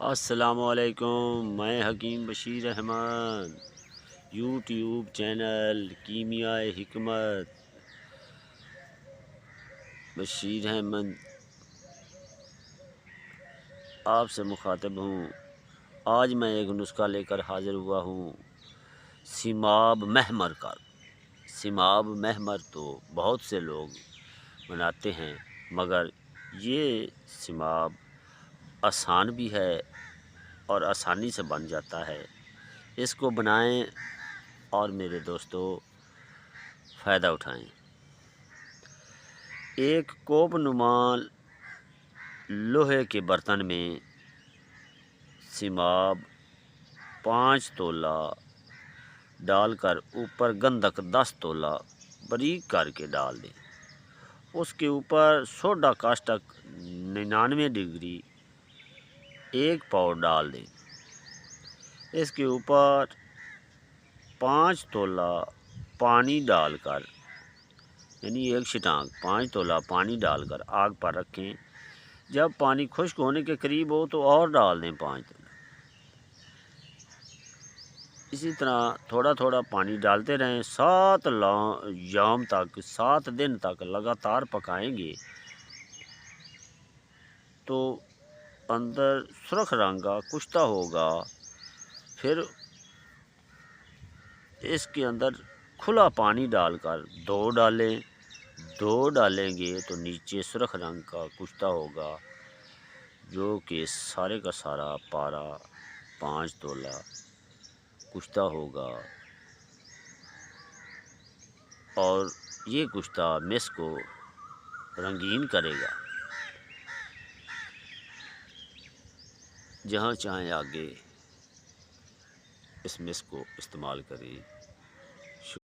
السلام علیکم، میں حکیم بشیر احمد یوٹیوب چینل کیمیائے حکمت بشیر احمد آپ سے مخاطب ہوں۔ آج میں ایک نسخہ لے کر حاضر ہوا ہوں سیماب مہمر کا۔ سیماب مہمر تو بہت سے لوگ بناتے ہیں، مگر یہ سیماب آسان بھی ہے اور آسانی سے بن جاتا ہے۔ اس کو بنائیں اور میرے دوستو فائدہ اٹھائیں۔ ایک کوپ نما لوہے کے برتن میں سیماب 5 تولہ ڈال کر اوپر گندھک 10 تولہ باریک کر کے ڈال دیں۔ اس کے اوپر سوڈا کاسٹک 99 ڈگری 1 پاؤ ڈال دیں۔ اس کے اوپر 5 تولہ پانی ڈال کر، یعنی ایک شٹانگ 5 تولہ پانی ڈال کر آگ پر رکھیں۔ جب پانی خشک ہونے کے قریب ہو تو اور ڈال دیں 5 تولہ۔ اسی طرح تھوڑا تھوڑا پانی ڈالتے رہیں۔ 7 یوم تک، 7 دن تک لگاتار پکائیں گے تو اندر سرخ رنگ کا کشتہ ہوگا۔ پھر اس کے اندر کھلا پانی ڈال کر 2 ڈالیں گے تو نیچے سرخ رنگ کا کشتہ ہوگا، جو کہ سارے کا سارا پارا 5 تولہ کشتہ ہوگا، اور یہ کشتہ مس کو رنگین کرے گا۔ جہاں چاہیں آگے اس مس کو استعمال کریں۔